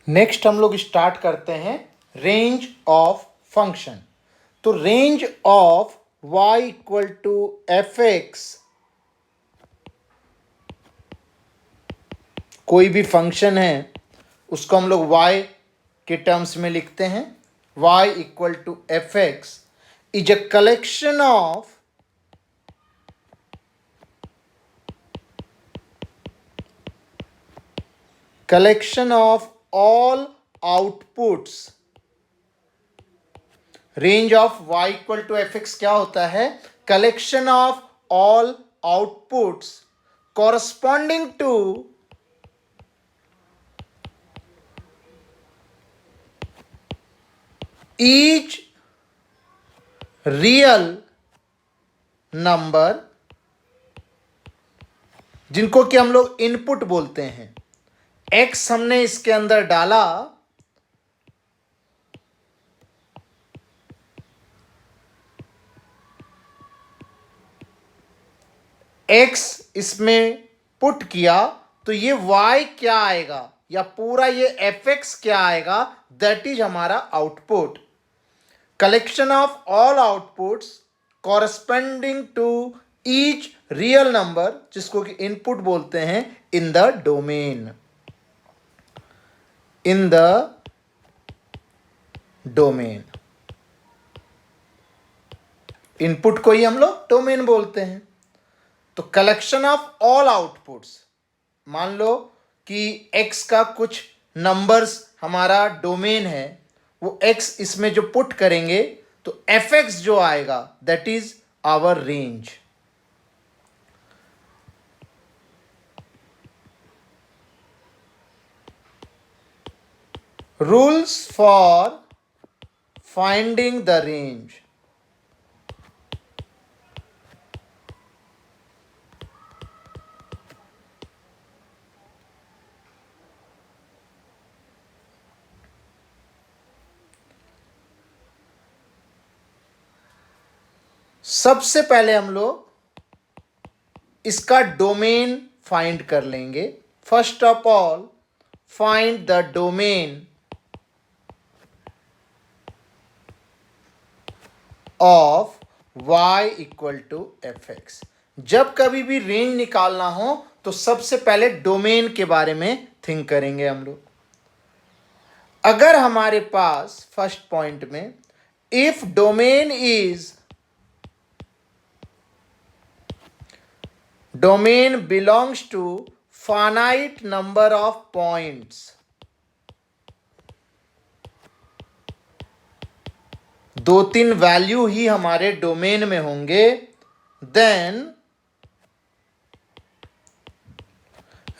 Next हम लोग start करते हैं रेंज ऑफ फंक्शन। तो range of y equal to f x, कोई भी फंक्शन है उसको हम लोग y के टर्म्स में लिखते हैं। y equal to f x is a collection of all outputs. Range of y equal to f x क्या होता है? Collection of all outputs corresponding to each real number, जिनको कि हम लोग इनपुट बोलते हैं। x हमने इसके अंदर डाला, x इसमें पुट किया तो ये y क्या आएगा या पूरा ये fx क्या आएगा? दैट इज हमारा output. Collection of all outputs corresponding to each real number, जिसको कि इनपुट बोलते हैं, in the domain. In the domain, input को ही हम लोग डोमेन बोलते हैं। तो कलेक्शन ऑफ ऑल आउटपुट्स, मान लो कि x का कुछ नंबर्स हमारा डोमेन है, वो x इसमें जो पुट करेंगे तो fx जो आएगा that is our range. Rules for finding the range. सबसे पहले हम लोग इसका डोमेन फाइंड कर लेंगे। First of all find the domain of y equal to f x. जब कभी भी रेंज निकालना हो तो सबसे पहले डोमेन के बारे में थिंक करेंगे हम लोग। अगर हमारे पास फर्स्ट पॉइंट में if domain belongs to finite number of points, दो तीन वैल्यू ही हमारे डोमेन में होंगे, then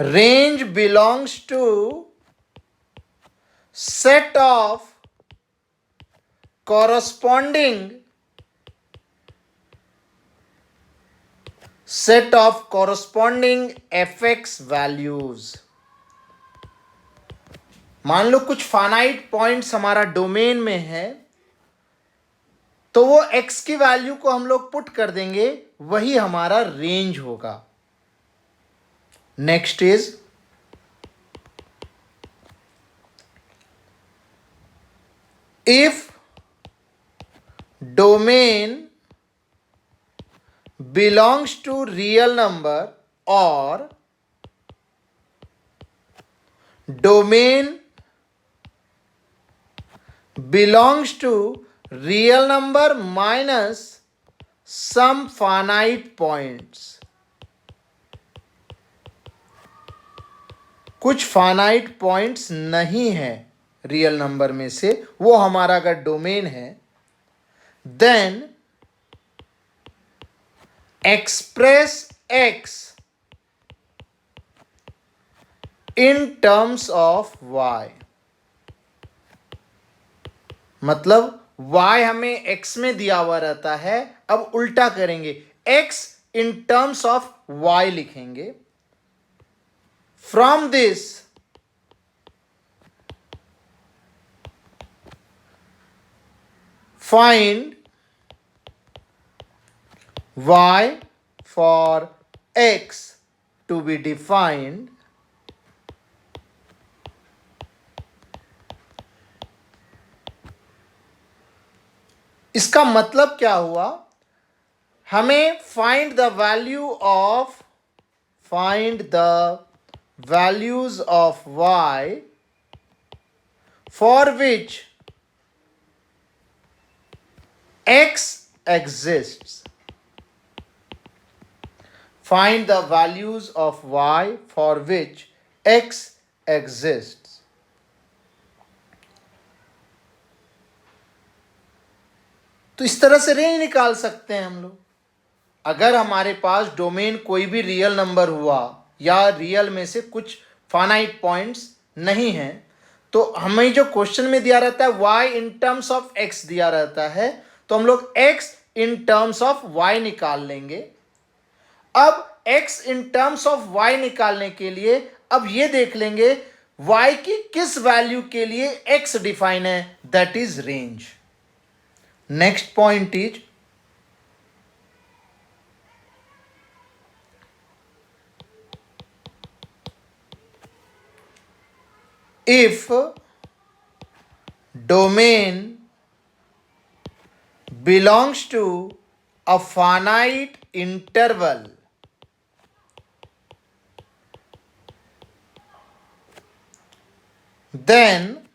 range belongs to set of corresponding fx values। मान लो कुछ फाइनाइट पॉइंट्स हमारा डोमेन में है, तो वो x की वैल्यू को हम लोग पुट कर देंगे, वही हमारा रेंज होगा। Next is if domain belongs to real number or domain belongs to real number minus some finite points, कुछ फाइनाइट पॉइंट्स नहीं है रियल नंबर में से, वो हमारा अगर डोमेन है, then express x in terms of y। मतलब y हमें x में दिया हुआ रहता है, अब उल्टा करेंगे, x in terms of y लिखेंगे। From this find y for x to be defined इसका मतलब क्या हुआ, हमें find the values of y for which x exists. Find the values of y for which x exists. तो इस तरह से रेंज निकाल सकते हैं हम लोग। अगर हमारे पास डोमेन कोई भी रियल नंबर हुआ या रियल में से कुछ फाइनाइट पॉइंट्स नहीं हैं, तो हमें जो क्वेश्चन में दिया रहता है y in terms of x दिया रहता है, तो हम लोग x in terms of y निकाल लेंगे। अब x in terms of y निकालने के लिए अब ये देख लेंगे y की किस वैल्यू के लिए x डिफाइन है, that is range. Next point is if domain belongs to a finite interval, then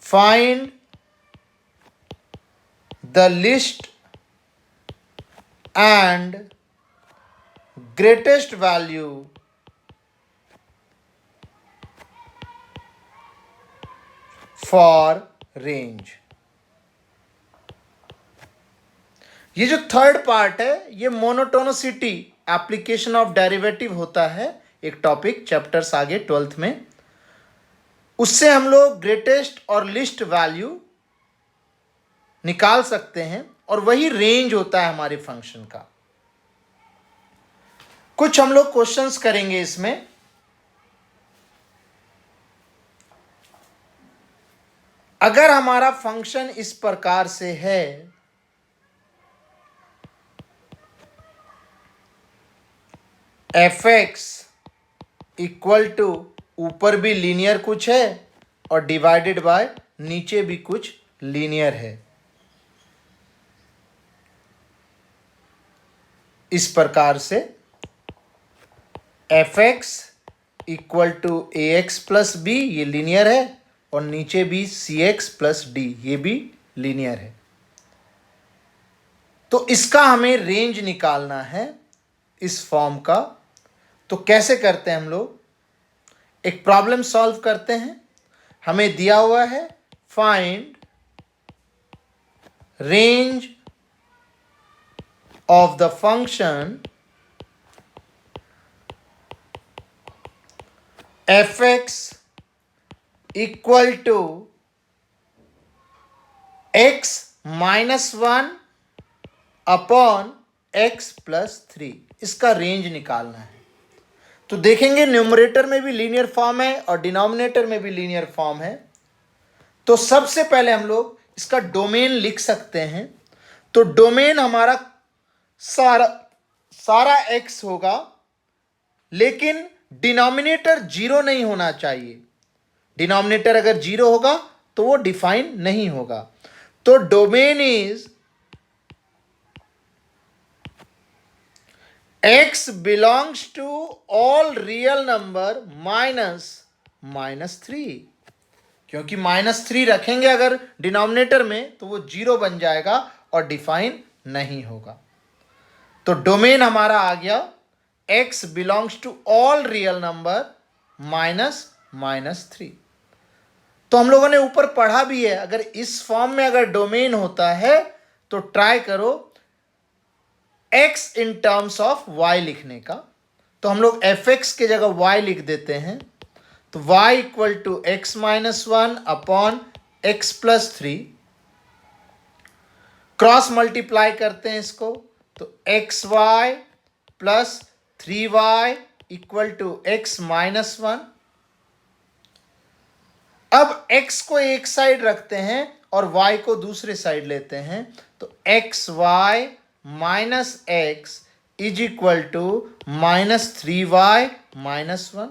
find the least and greatest value for range. ये जो थर्ड पार्ट है ये मोनोटोनिसिटी एप्लीकेशन ऑफ डेरिवेटिव होता है, एक टॉपिक चैप्टर्स आगे 12th में, उससे हम लोग ग्रेटेस्ट और लिस्ट वैल्यू निकाल सकते हैं और वही रेंज होता है हमारे फंक्शन का। कुछ हम लोग क्वेश्चंस करेंगे इसमें। अगर हमारा फंक्शन इस प्रकार से है, f(x) इक्वल टू ऊपर भी लीनियर कुछ है और डिवाइडेड बाय नीचे भी कुछ लीनियर है, इस प्रकार से f(x) equal to ax plus b, ये लीनियर है, और नीचे भी cx प्लस डी, ये भी लीनियर है। तो इसका हमें रेंज निकालना है इस फॉर्म का। तो कैसे करते हैं हम लोग, एक प्रॉब्लम सॉल्व करते हैं। हमें दिया हुआ है find range of the function f(x) equal to x minus 1 upon x plus 3, इसका रेंज निकालना है। तो देखेंगे न्यूमरेटर में भी लीनियर फॉर्म है और डिनोमिनेटर में भी लीनियर फॉर्म है। तो सबसे पहले हम लोग इसका डोमेन लिख सकते हैं। तो डोमेन हमारा सारा x होगा, लेकिन डिनोमिनेटर 0 नहीं होना चाहिए। डिनोमिनेटर अगर 0 होगा तो वो डिफाइन नहीं होगा। तो domain is x belongs to all real number -3, क्योंकि -3 रखेंगे अगर डिनोमिनेटर में तो वो 0 बन जाएगा और डिफाइन नहीं होगा। तो डोमेन हमारा आ गया x belongs to all real number -3। तो हम लोगों ने ऊपर पढ़ा भी है, अगर इस फॉर्म में अगर डोमेन होता है तो ट्राई करो x in terms of y लिखने का। तो हम लोग f(x) के जगह y लिख देते हैं। तो y equal to x minus 1 upon x plus 3, cross multiply करते हैं इसको, तो xy plus 3y equal to x minus 1। अब x को एक साइड रखते हैं और y को दूसरे साइड लेते हैं, तो xy minus x is equal to -3y minus 1।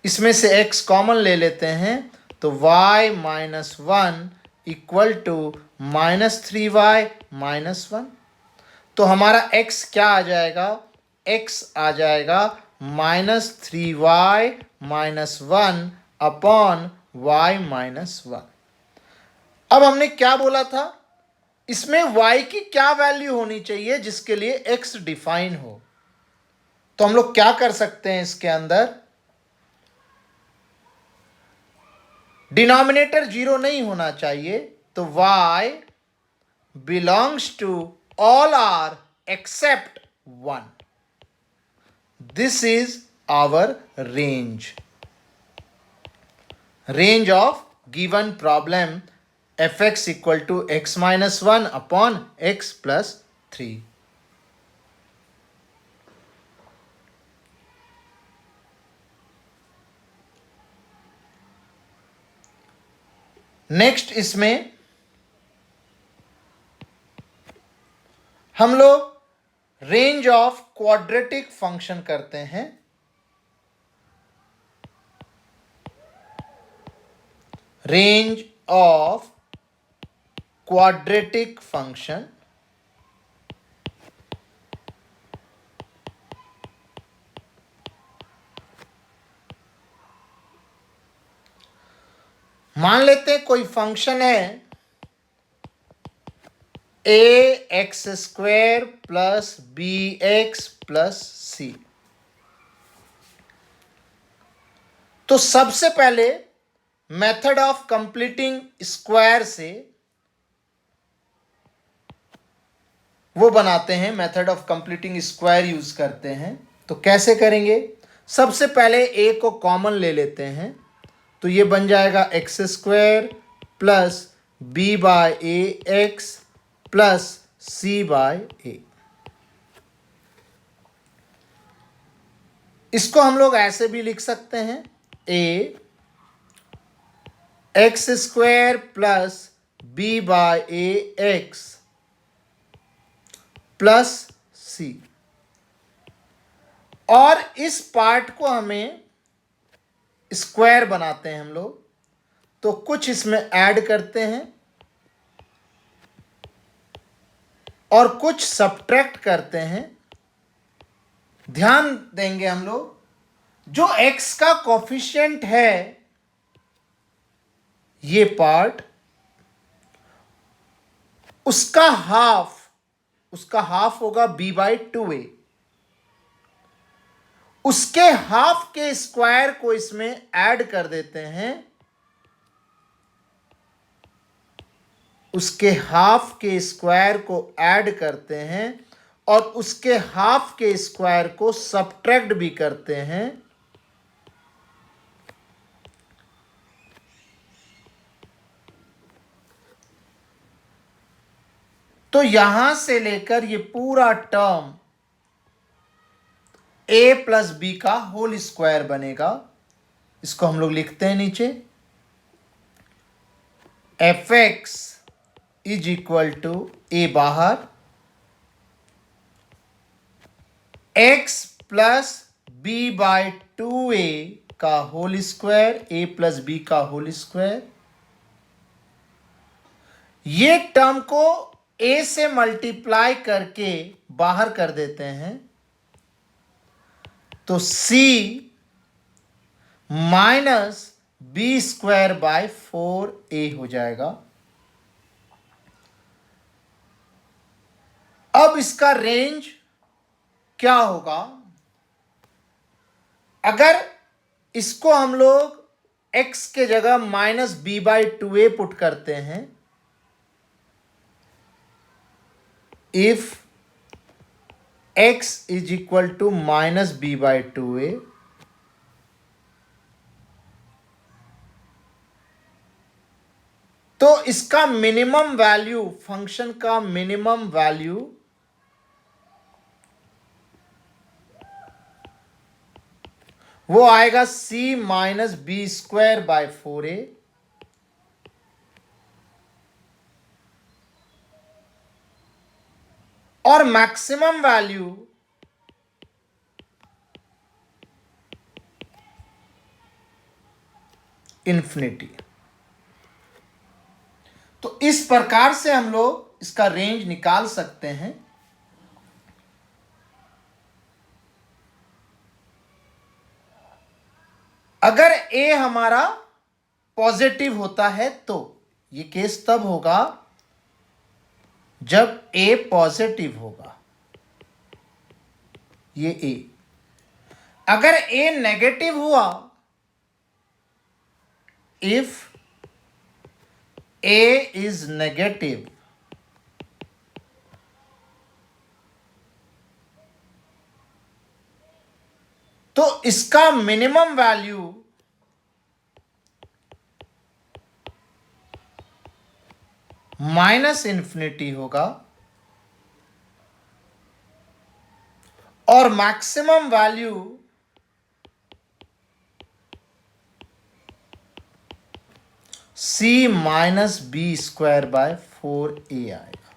इसमें से x कॉमन ले लेते हैं, तो y minus 1 equal to -3y -1। तो हमारा x क्या आ जाएगा? x आ जाएगा -3y -1 अपॉन y -1। अब हमने क्या बोला था? इसमें y की क्या वैल्यू होनी चाहिए जिसके लिए x डिफाइन हो? तो हम लोग क्या कर सकते हैं इसके अंदर? डिनोमिनेटर 0 नहीं होना चाहिए, तो y belongs to all R except 1। This is our range of given problem fx equal to x minus 1 upon x plus 3। Next इसमें हम लोग रेंज ऑफ क्वाड्रेटिक फंक्शन करते हैं। रेंज ऑफ क्वाड्रेटिक फंक्शन मान लेते हैं कोई फंक्शन है ax² plus bx plus c। तो सबसे पहले मेथड ऑफ कंप्लीटिंग स्क्वायर से वो बनाते हैं, method of completing square use करते हैं। तो कैसे करेंगे? सबसे पहले a को कॉमन ले लेते हैं, तो ये बन जाएगा x² plus b/ax plus c/a। इसको हम लोग ऐसे भी लिख सकते हैं, ax² plus b/ax plus c। और इस पार्ट को हमें स्क्वायर बनाते हैं हम लोग, तो कुछ इसमें ऐड करते हैं और कुछ सब्ट्रैक्ट करते हैं। ध्यान देंगे हम लोग, जो x का कोफिशिएंट है ये पार्ट, उसका हाफ होगा b/2a। उसके हाफ के स्क्वायर को इसमें ऐड कर देते हैं, उसके हाफ के स्क्वायर को ऐड करते हैं और उसके हाफ के स्क्वायर को सब्ट्रैक्ट भी करते हैं। तो यहां से लेकर ये पूरा टर्म a प्लस बी का होल स्क्वायर बनेगा। इसको हम लोग लिखते हैं नीचे, fx is equal to a बाहर, x प्लस b/2a का whole square, a plus b का होल स्क्वायर। ये टर्म को a से मल्टीप्लाई करके बाहर कर देते हैं, तो c माइनस b²/4a हो जाएगा। अब इसका रेंज क्या होगा? अगर इसको हम लोग x के जगह -b/2a पुट करते हैं, if x is equal to -b/2a, तो इसका मिनिमम वैल्यू, फंक्शन का मिनिमम वैल्यू वो आएगा c माइनस b²/4a। और मैक्सिमम वैल्यू इंफिनिटी। तो इस प्रकार से हम लोग इसका रेंज निकाल सकते हैं। अगर a हमारा पॉजिटिव होता है तो ये केस तब होगा जब a पॉजिटिव होगा, ये a। अगर a नेगेटिव हुआ, इफ a इज नेगेटिव, तो इसका मिनिमम वैल्यू -∞ होगा और मैक्सिमम वैल्यू C - B²/4a आएगा।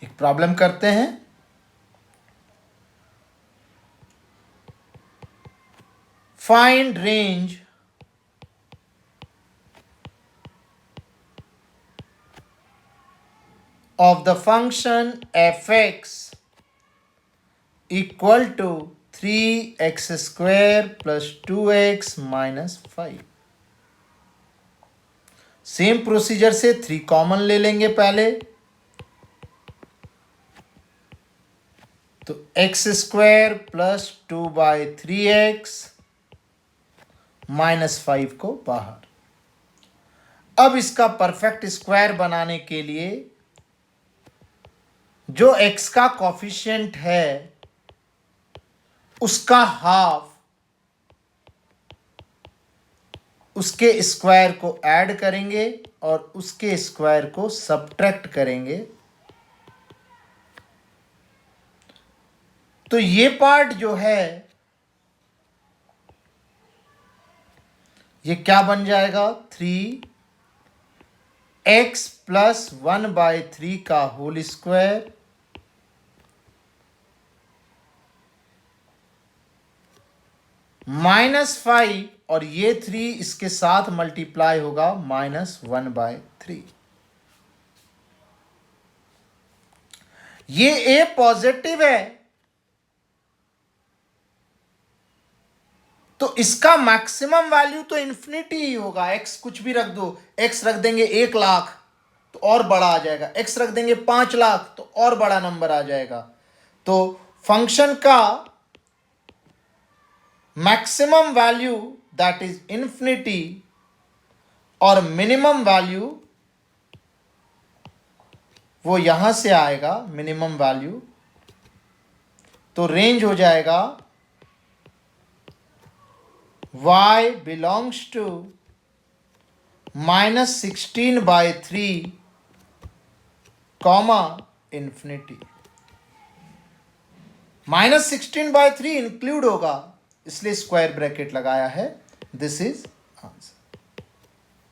एक प्रॉब्लम करते हैं। Find range of the function f(x) equal to 3x² + 2x - 5। Same procedure से 3 कॉमन ले लेंगे पहले, तो x² + 2/3x - 5 को बाहर। अब इसका परफेक्ट स्क्वायर बनाने के लिए जो x का कॉफिशिएंट है उसका हाफ उसके स्क्वायर को ऐड करेंगे और उसके स्क्वायर को सब्ट्रैक्ट करेंगे। तो ये पार्ट जो है ये क्या बन जाएगा, 3x + 1/3 का होल स्क्वायर -5, और ये 3 इसके साथ मल्टीप्लाई होगा -1/3। ये a पॉजिटिव है तो इसका मैक्सिमम वैल्यू तो इन्फिनिटी ही होगा। x कुछ भी रख दो, x रख देंगे 1 लाख तो और बड़ा आ जाएगा, x रख देंगे 5 लाख तो और बड़ा नंबर आ जाएगा। तो फंक्शन का maximum value that is infinity और मिनिमम वैल्यू वो यहां से आएगा, मिनिमम वैल्यू। तो रेंज हो जाएगा y belongs to -16/3, infinity। -16/3 include होगा इसलिए स्क्वायर ब्रैकेट लगाया है। This is answer.